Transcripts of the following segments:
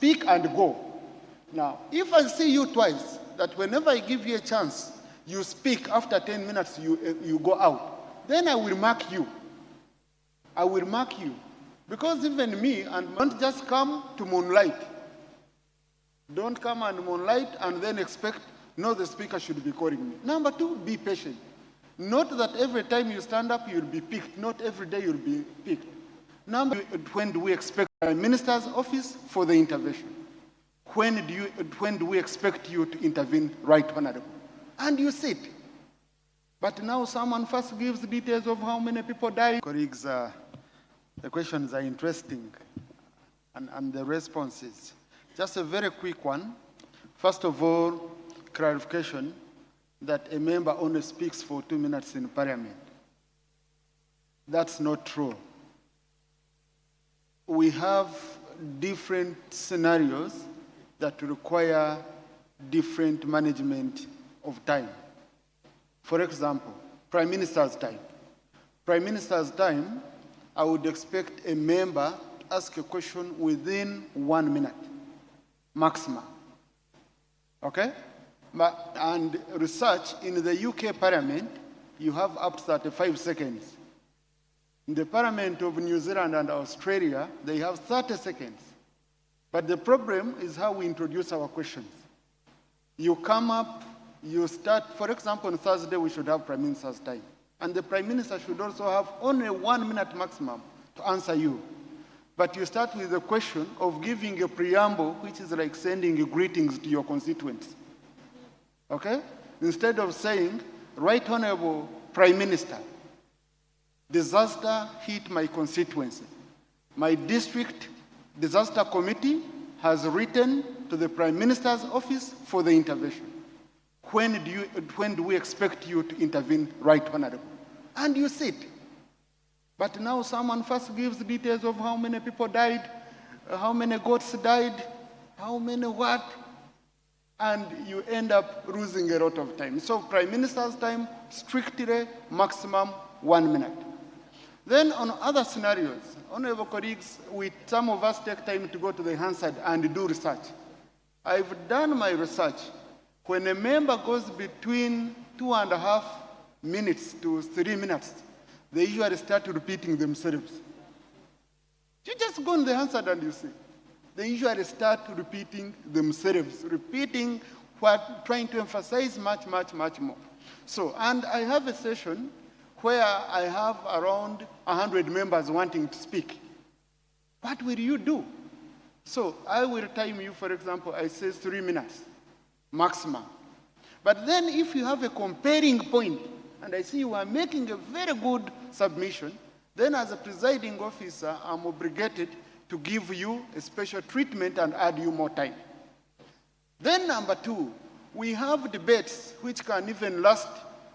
speak and go. Now, if I see you twice, that whenever I give you a chance, you speak, after 10 minutes you go out, then I will mark you. I will mark you. Because even me, and don't just come to moonlight. Don't come and moonlight and then expect, no, the speaker should be calling me. Number two, be patient. Not that every time you stand up, you'll be picked. Not every day you'll be picked. Number two, when do we expect the Prime Minister's office for the intervention? When do we expect you to intervene, Right Honorable? And you sit. But now someone first gives details of how many people died. Colleagues, the questions are interesting, and the responses. Just a very quick one. First of all, clarification that a member only speaks for 2 minutes in Parliament. That's not true. We have different scenarios that require different management of time. For example, Prime Minister's time. Prime Minister's time, I would expect a member to ask a question within 1 minute, maximum. Okay? And research, in the UK Parliament, you have up to 35 seconds. In the Parliament of New Zealand and Australia, they have 30 seconds. But the problem is how we introduce our questions. You come up, you start, for example, on Thursday, we should have Prime Minister's time. And the Prime Minister should also have only 1 minute maximum to answer you. But you start with the question of giving a preamble, which is like sending greetings to your constituents. Okay? Instead of saying, Right Honorable Prime Minister, disaster hit my constituency. My district disaster committee has written to the Prime Minister's office for the intervention. When do we expect you to intervene, Right Honorable? And you sit. But now someone first gives details of how many people died, how many goats died, how many what, and you end up losing a lot of time. So Prime Minister's time, strictly maximum 1 minute. Then on other scenarios, honorable colleagues, some of us take time to go to the Hansard and do research. I've done my research. When a member goes between 2.5 minutes to 3 minutes, they usually start repeating themselves. You just go on the Hansard and you see. They usually start repeating themselves, repeating what, trying to emphasize much, much, much more. So, and I have a session where I have around 100 members wanting to speak. What will you do? So I will time you, for example, I say 3 minutes, maximum. But then if you have a comparing point, and I see you are making a very good submission, then as a presiding officer, I'm obligated to give you a special treatment and add you more time. Then number two, we have debates which can even last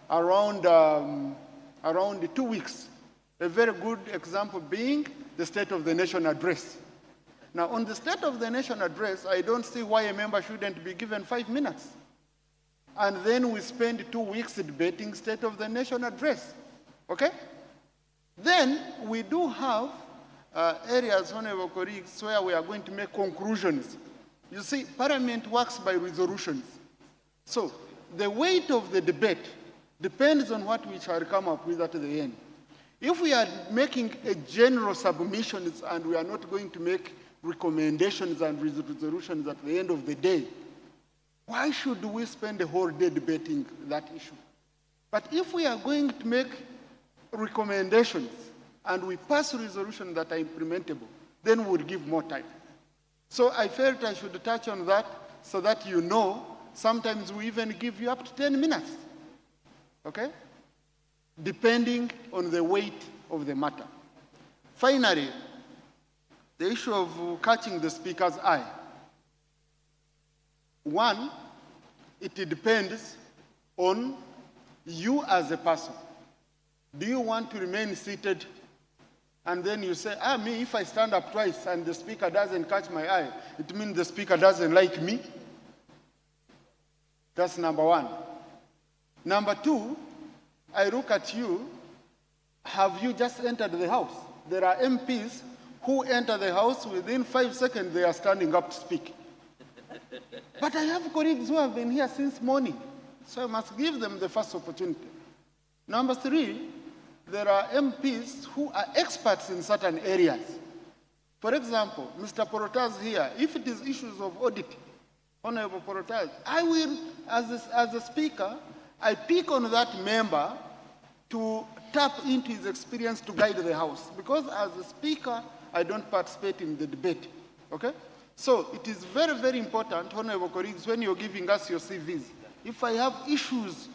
around 2 weeks. A very good example being the State of the Nation address. Now, on the State of the Nation address, I don't see why a member shouldn't be given 5 minutes. And then we spend 2 weeks debating State of the Nation address. Okay? Then we do have areas, honorable colleagues, where we are going to make conclusions. You see, Parliament works by resolutions. So the weight of the debate depends on what we shall come up with at the end. If we are making a general submissions and we are not going to make recommendations and resolutions at the end of the day, why should we spend the whole day debating that issue? But if we are going to make recommendations and we pass resolutions that are implementable, then we will give more time. So I felt I should touch on that so that you know, sometimes we even give you up to 10 minutes. Okay? Depending on the weight of the matter. Finally, the issue of catching the speaker's eye. One, it depends on you as a person. Do you want to remain seated and then you say, me, if I stand up twice and the speaker doesn't catch my eye, it means the speaker doesn't like me? That's number one. Number two, I look at you, have you just entered the House? There are MPs who enter the House, within 5 seconds, they are standing up to speak. But I have colleagues who have been here since morning, so I must give them the first opportunity. Number 3, there are MPs who are experts in certain areas. For example, Mr. Porotaz here, if it is issues of audit, Honorable Porotaz, I will, as a speaker, I pick on that member to tap into his experience to guide the House. Because as a speaker, I don't participate in the debate, okay? So it is very, very important, honorable colleagues, when you're giving us your CVs. If I have issues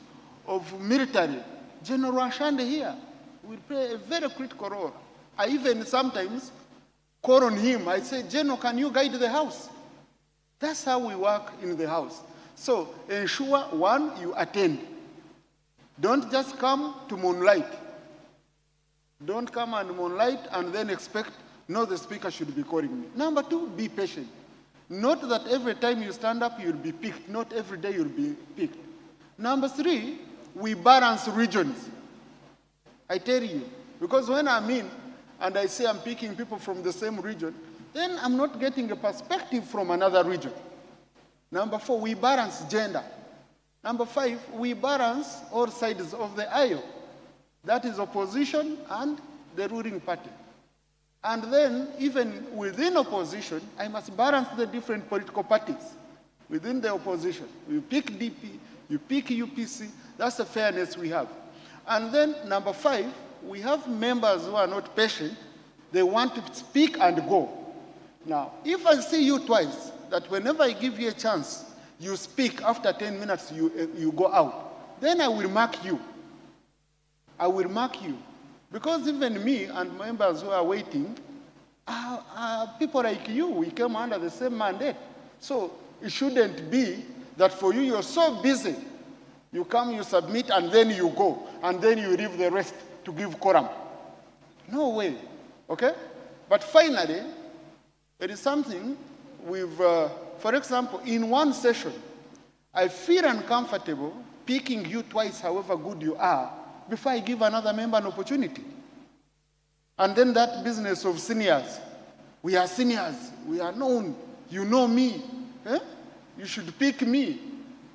of military, General Ashande here will play a very critical role. I even sometimes call on him. I say, General, can you guide the House? That's how we work in the House. So ensure, 1, you attend. Don't just come to moonlight. Don't come and moonlight and then expect, no, the speaker should be calling me. Number 2, be patient. Not that every time you stand up, you'll be picked. Not every day you'll be picked. Number 3, we balance regions. I tell you, because when I'm in and I say I'm picking people from the same region, then I'm not getting a perspective from another region. Number 4, we balance gender. Number 5, we balance all sides of the aisle. That is opposition and the ruling party. And then, even within opposition, I must balance the different political parties within the opposition. You pick DP, you pick UPC, that's the fairness we have. And then, number 5, we have members who are not patient. They want to speak and go. Now, if I see you twice, that whenever I give you a chance, you speak, after 10 minutes, you go out, then I will mark you. I will mark you. Because even me and members who are waiting are people like you. We came under the same mandate. So it shouldn't be that for you, you're so busy. You come, you submit, and then you go. And then you leave the rest to give quorum. No way. Okay? But finally, it is something we've, for example, in one session, I feel uncomfortable picking you twice, however good you are, before I give another member an opportunity. And then that business of seniors. We are seniors. We are known. You know me. Eh? You should pick me.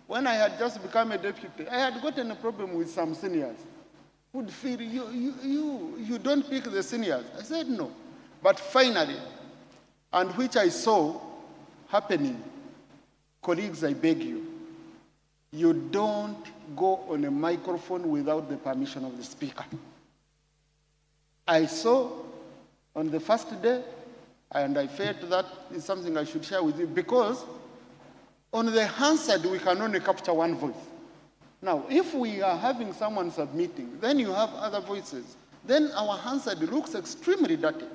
When I had just become a deputy, I had gotten a problem with some seniors who would feel, you don't pick the seniors. I said no. But finally, and which I saw happening, colleagues, I beg you, you don't go on a microphone without the permission of the speaker. I saw on the first day, and I felt that is something I should share with you, because on the Hansard, we can only capture one voice. Now, if we are having someone submitting, then you have other voices, then our Hansard looks extremely dirty.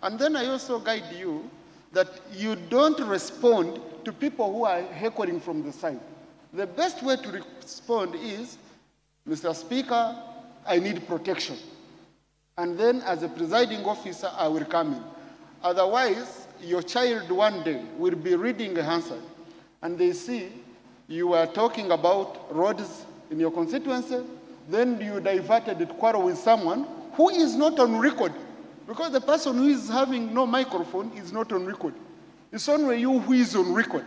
And then I also guide you that you don't respond to people who are heckling from the side. The best way to respond is, Mr. Speaker, I need protection. And then as a presiding officer, I will come in. Otherwise, your child one day will be reading a Hansard, and they see you are talking about roads in your constituency, then you diverted the quarrel with someone who is not on record. Because the person who is having no microphone is not on record. It's only you who is on record.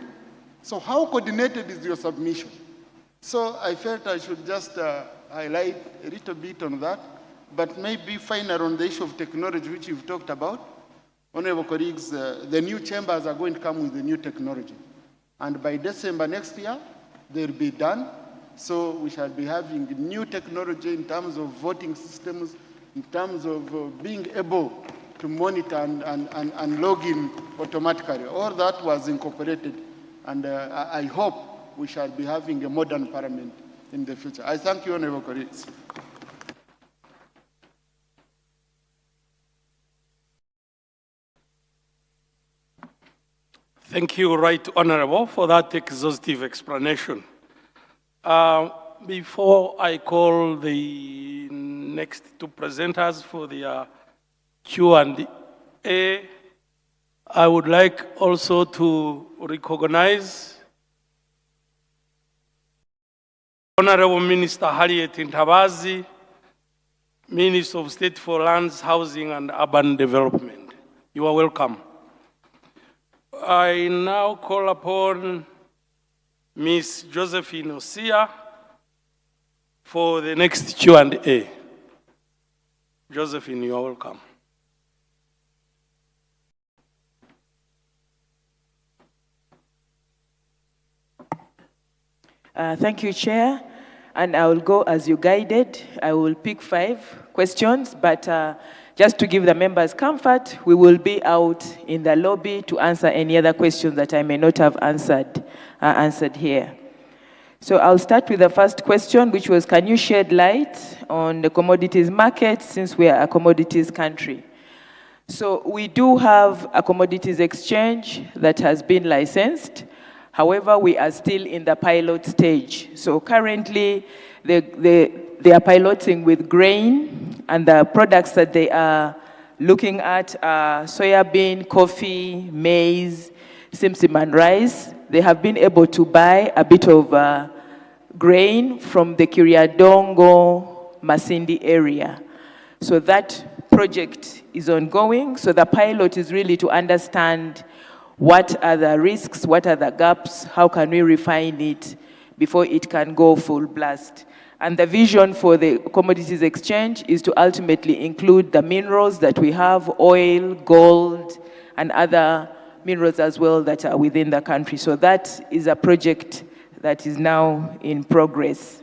So how coordinated is your submission? So I felt I should just highlight a little bit on that, but maybe final on the issue of technology, which you've talked about. Honorable colleagues, the new chambers are going to come with the new technology. And by December next year, they'll be done. So we shall be having new technology in terms of voting systems, in terms of being able to monitor and log in automatically. All that was incorporated. And I hope we shall be having a modern parliament in the future. I thank you, honorable colleagues. Thank you, Right Honorable, for that exhaustive explanation. Before I call the next two presenters for the Q&A, I would like also to recognize Honorable Minister Harriet Ntabazi, Minister of State for Lands, Housing and Urban Development. You are welcome. I now call upon Ms. Josephine Osia for the next Q&A. Josephine, you are welcome. Thank you, Chair. And I will go as you guided. I will pick 5 questions, but just to give the members comfort, we will be out in the lobby to answer any other questions that I may not have answered here. So I'll start with the first question, which was, can you shed light on the commodities market since we are a commodities country? So we do have a commodities exchange that has been licensed. However, we are still in the pilot stage. So currently, they are piloting with grain, and the products that they are looking at are soybean, coffee, maize, simsim, and rice. They have been able to buy a bit of grain from the Kiriadongo, Masindi area. So that project is ongoing. So the pilot is really to understand what are the risks, what are the gaps, how can we refine it before it can go full blast. And the vision for the commodities exchange is to ultimately include the minerals that we have, oil, gold, and other minerals as well that are within the country. So that is a project that is now in progress.